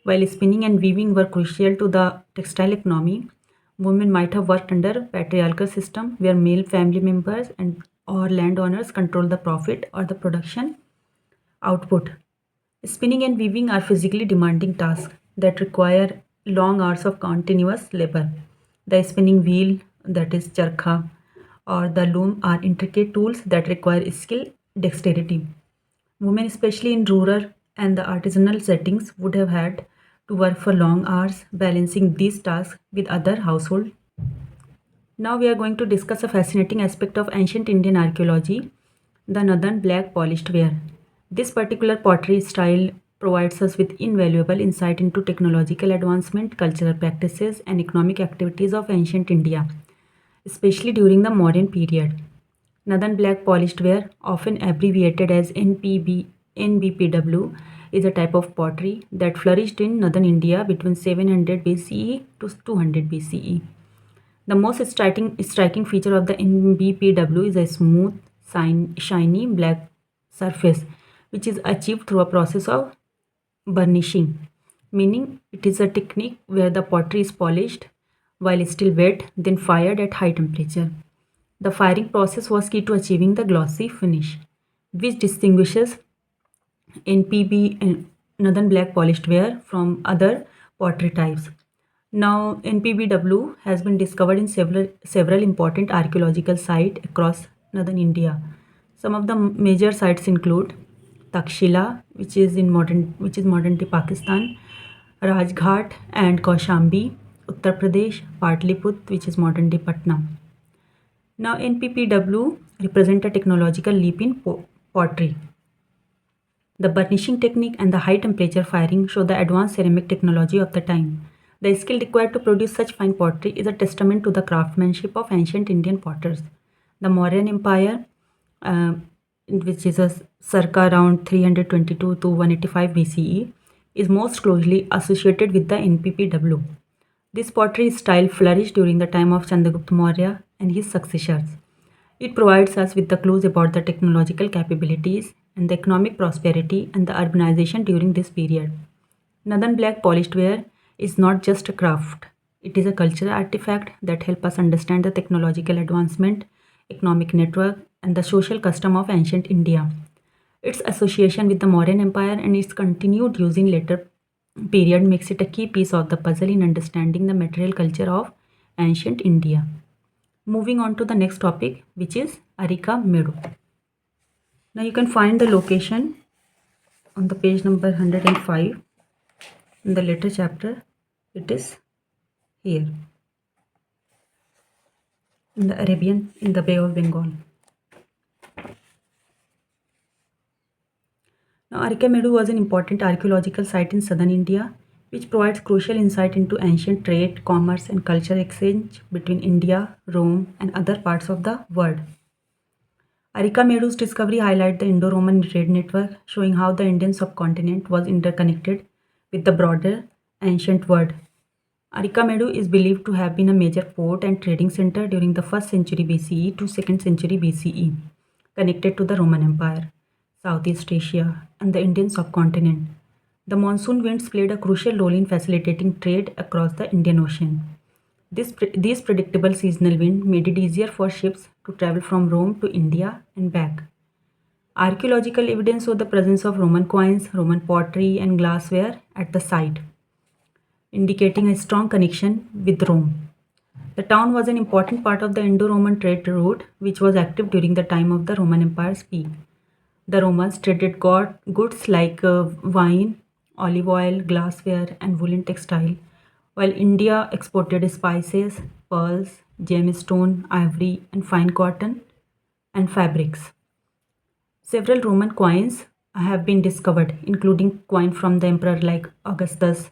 While spinning and weaving were crucial to the textile economy, women might have worked under patriarchal system where male family members and or landowners control the profit or the production output. Spinning and weaving are physically demanding tasks that require long hours of continuous labor. The spinning wheel, that is charkha, or the loom are intricate tools that require skill, dexterity. Women, especially in rural and the artisanal settings, would have had to work for long hours, balancing these tasks with other household. Now we are going to discuss a fascinating aspect of ancient Indian archaeology, the Nadan black polished ware. This particular pottery style provides us with invaluable insight into technological advancement, cultural practices, and economic activities of ancient India, especially during the modern period. Nadan black polished ware, often abbreviated as NBPW, is a type of pottery that flourished in northern India between 700 BCE to 200 BCE. The most striking feature of the NBPW is a smooth, shiny black surface, which is achieved through a process of burnishing, meaning it is a technique where the pottery is polished while still wet, then fired at high temperature. The firing process was key to achieving the glossy finish, which distinguishes NPB and Northern Black Polished Ware from other pottery types. Now, NPBW has been discovered in several important archaeological sites across northern India. Some of the major sites include Takshila, which is modern day Pakistan, Rajghat and Kaushambi, Uttar Pradesh, Patliputra, which is modern day Patna. Now, NPPW represent a technological leap in pottery. The burnishing technique and the high temperature firing show the advanced ceramic technology of the time. The skill required to produce such fine pottery is a testament to the craftsmanship of ancient Indian potters. The Mauryan Empire, uh, which is a circa around 322 to 185 BCE, is most closely associated with the NPPW. This pottery style flourished during the time of Chandragupta Maurya and his successors. It provides us with the clues about the technological capabilities and the economic prosperity and the urbanization during this period. Northern Black Polished Ware is not just a craft, it is a cultural artifact that helps us understand the technological advancement, economic network, and the social custom of ancient India. Its association with the Mauryan Empire and its continued use in later period makes it a key piece of the puzzle in understanding the material culture of ancient India. Moving on to the next topic, which is Arika Medu. Now you can find the location on the page number 105 in the later chapter. It is here in the Bay of Bengal. Now Arika Medu was an important archaeological site in southern India, which provides crucial insight into ancient trade, commerce, and culture exchange between India, Rome, and other parts of the world. Arika Medu's discovery highlights the Indo-Roman trade network, showing how the Indian subcontinent was interconnected with the broader ancient world. Arika Medu is believed to have been a major port and trading center during the 1st century BCE to 2nd century BCE, connected to the Roman Empire, Southeast Asia, and the Indian subcontinent. The monsoon winds played a crucial role in facilitating trade across the Indian Ocean. These predictable seasonal winds made it easier for ships to travel from Rome to India and back. Archaeological evidence showed the presence of Roman coins, Roman pottery, and glassware at the site, indicating a strong connection with Rome. The town was an important part of the Indo-Roman trade route, which was active during the time of the Roman Empire's peak. The Romans traded goods like wine, olive oil, glassware, and woolen textile, while India exported spices, pearls, gemstone, ivory, and fine cotton and fabrics. Several Roman coins have been discovered, including coin from the emperor like Augustus,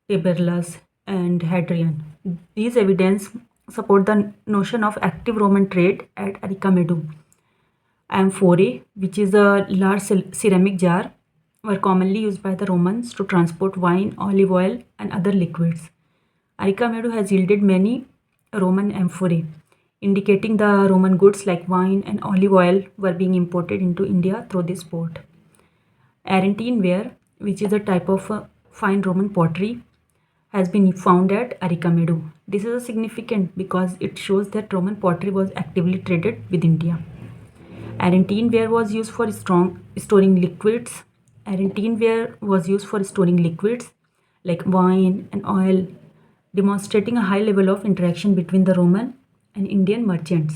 Tiberius, and Hadrian. These evidence support the notion of active Roman trade at Arikamedu. Amphorae, which is a large ceramic jar, were commonly used by the Romans to transport wine, olive oil, and other liquids. Arikamedu has yielded many Roman amphorae, indicating the Roman goods like wine and olive oil were being imported into India through this port. Arentine ware, which is a type of fine Roman pottery, has been found at Arikamedu. This is significant because it shows that Roman pottery was actively traded with India. Arentine ware was used for storing liquids. Arentine ware was used for storing liquids like wine and oil, demonstrating a high level of interaction between the Roman and Indian merchants.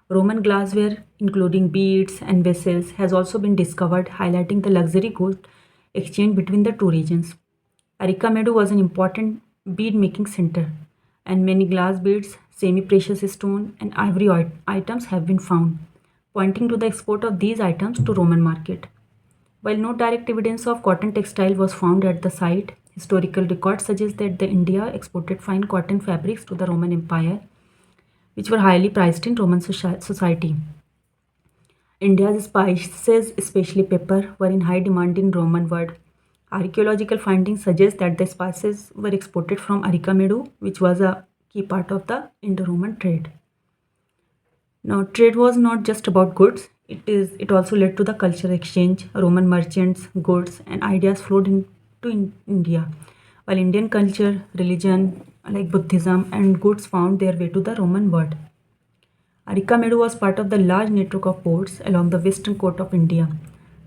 Roman glassware, including beads and vessels, has also been discovered, highlighting the luxury goods exchange between the two regions. Arikamedu was an important bead making center, and many glass beads, semi precious stone, and ivory items have been found, pointing to the export of these items to Roman market. While no direct evidence of cotton textile was found at the site, historical records suggest that the India exported fine cotton fabrics to the Roman Empire, which were highly prized in Roman society. India's spices, especially pepper, were in high demand in Roman world. Archaeological findings suggest that the spices were exported from Arikamedu, which was a key part of the Indo-Roman trade. Now, trade was not just about goods. It also led to the cultural exchange. Roman merchants, goods, and ideas flowed into India, while Indian culture, religion like Buddhism, and goods found their way to the Roman world. Arikamedu was part of the large network of ports along the western coast of India,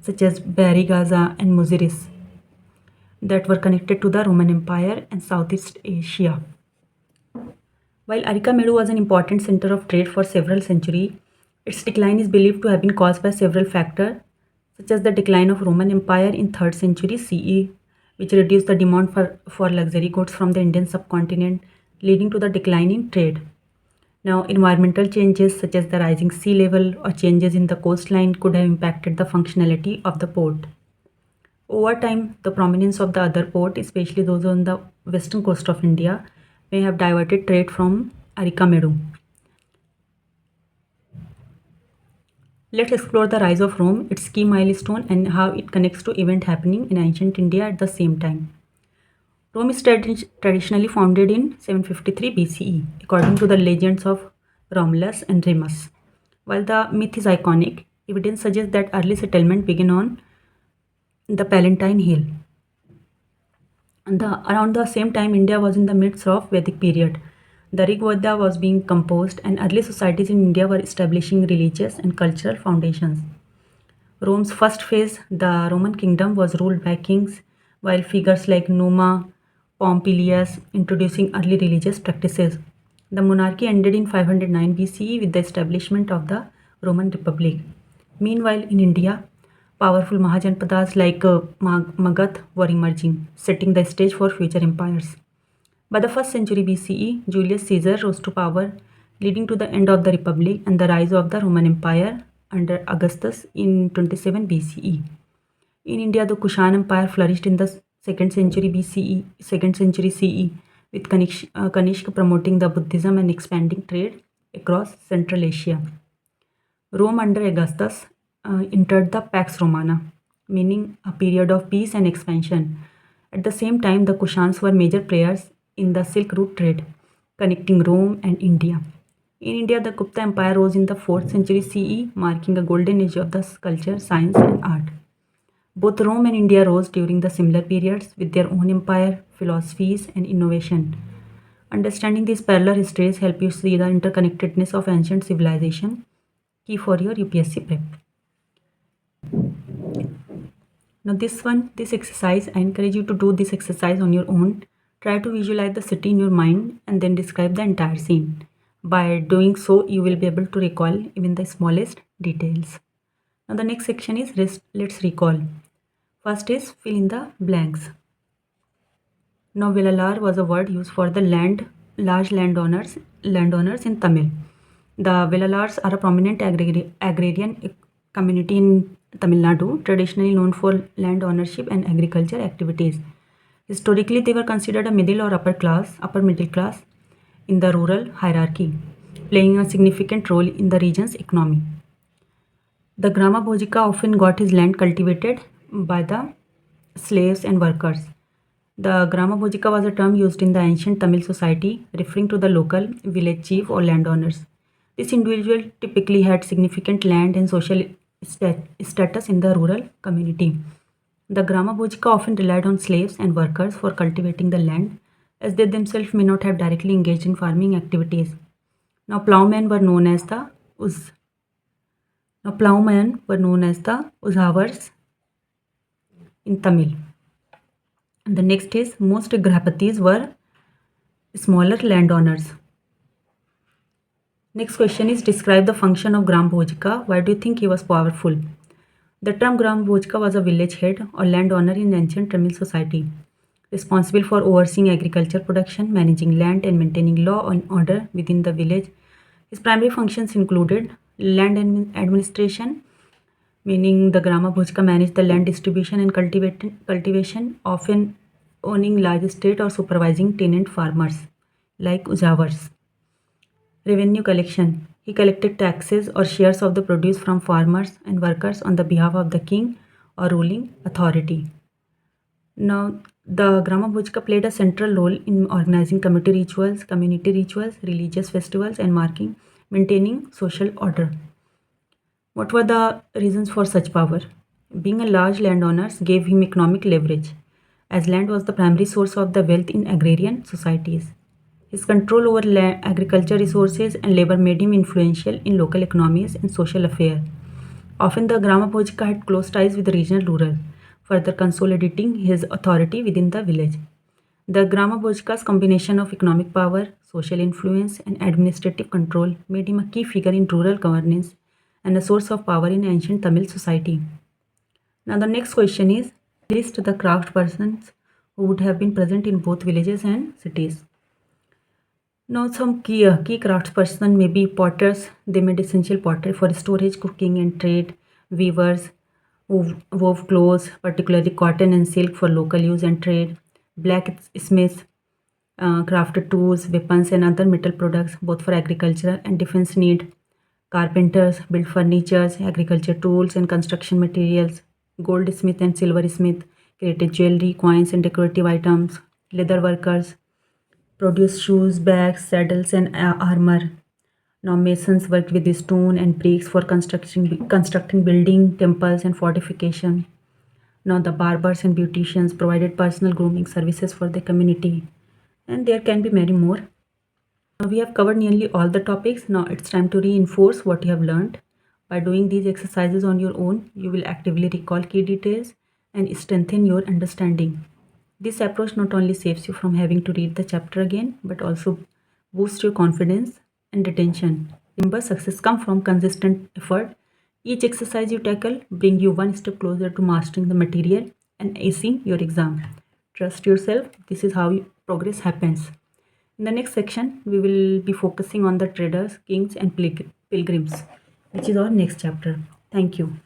such as Barigaza and Muziris, that were connected to the Roman Empire and Southeast Asia. While Arikamedu was an important center of trade for several centuries, its decline is believed to have been caused by several factors, such as the decline of Roman Empire in 3rd century CE, which reduced the demand for luxury goods from the Indian subcontinent, leading to the decline in trade. Now, environmental changes such as the rising sea level or changes in the coastline could have impacted the functionality of the port. Over time, the prominence of the other ports, especially those on the western coast of India, may have diverted trade from Arikamedu. Let's explore the rise of Rome, its key milestone, and how it connects to events happening in ancient India at the same time. Rome is traditionally founded in 753 BCE, according to the legends of Romulus and Remus. While the myth is iconic, evidence suggests that early settlement began on the Palatine Hill. Around the same time, India was in the midst of Vedic period. The Rig Veda was being composed, and early societies in India were establishing religious and cultural foundations. Rome's first phase, the Roman kingdom, was ruled by kings, while figures like Numa, Pompilius introducing early religious practices. The monarchy ended in 509 BCE with the establishment of the Roman Republic. Meanwhile, in India, powerful Mahajanpadas like Magadha were emerging, setting the stage for future empires. By the 1st century BCE, Julius Caesar rose to power, leading to the end of the Republic and the rise of the Roman Empire under Augustus in 27 BCE. In India, the Kushan Empire flourished in the 2nd century CE, with Kanishka promoting the Buddhism and expanding trade across Central Asia. Rome under Augustus entered the Pax Romana, meaning a period of peace and expansion. At the same time, the Kushans were major players in the Silk Route trade, connecting Rome and India. In India, the Gupta Empire rose in the 4th century CE, marking a golden age of the culture, science, and art. Both Rome and India rose during the similar periods with their own empire, philosophies, and innovation. Understanding these parallel histories help you see the interconnectedness of ancient civilization, key for your UPSC prep. Now this exercise, I encourage you to do this exercise on your own. Try to visualize the city in your mind and then describe the entire scene. By doing so, you will be able to recall even the smallest details. Now the next section is let's recall. First is fill in the blanks. Now Vellalar was a word used for the large landowners in Tamil. The Vellalars are a prominent agrarian community in Tamil Nadu, traditionally known for land ownership and agriculture activities. Historically, they were considered a middle or upper middle class in the rural hierarchy, playing a significant role in the region's economy. The Grama Bhojika often got his land cultivated by the slaves and workers. The Grama Bhojika was a term used in the ancient Tamil society, referring to the local village chief or landowners. This individual typically had significant land and social status in the rural community. The Grama Bhojika often relied on slaves and workers for cultivating the land, as they themselves may not have directly engaged in farming activities. Now, plowmen were known as the Uzhavars in Tamil. And the next is most Grahapatis were smaller landowners. Next question is describe the function of Gram Bhojika. Why do you think he was powerful? The term Gram Bhojika was a village head or landowner in ancient Tamil society, responsible for overseeing agriculture production, managing land, and maintaining law and order within the village. His primary functions included land administration, meaning the Grama Bhojika managed the land distribution and cultivation, often owning large estate or supervising tenant farmers like Uzhavars. Revenue collection. He collected taxes or shares of the produce from farmers and workers on the behalf of the king or ruling authority. Now, the Grama Bhojka played a central role in organizing community rituals, religious festivals, and maintaining social order. What were the reasons for such power? Being a large landowner gave him economic leverage, as land was the primary source of the wealth in agrarian societies. His control over agriculture resources and labor made him influential in local economies and social affairs. Often the Grama Bhojika had close ties with the regional ruler, further consolidating his authority within the village. The Grama Bhojika's combination of economic power, social influence, and administrative control made him a key figure in rural governance and a source of power in ancient Tamil society. Now, the next question is list the craft persons who would have been present in both villages and cities. Now, some key craftsperson may be potters. They made essential pottery for storage, cooking, and trade. Weavers who wove clothes, particularly cotton and silk, for local use and trade. Blacksmiths crafted tools, weapons, and other metal products, both for agriculture and defense need. Carpenters built furniture, agriculture tools, and construction materials. Goldsmith and silversmith created jewelry, coins, and decorative items. Leather workers produce shoes, bags, saddles, and armor. Now masons worked with the stone and bricks for constructing building, temples, and fortification. Now the barbers and beauticians provided personal grooming services for the community. And there can be many more. Now we have covered nearly all the topics. Now it's time to reinforce what you have learned. By doing these exercises on your own, you will actively recall key details and strengthen your understanding. This approach not only saves you from having to read the chapter again, but also boosts your confidence and retention. Remember, success comes from consistent effort. Each exercise you tackle brings you one step closer to mastering the material and acing your exam. Trust yourself. This is how progress happens. In the next section, we will be focusing on the traders, kings, and pilgrims, which is our next chapter. Thank you.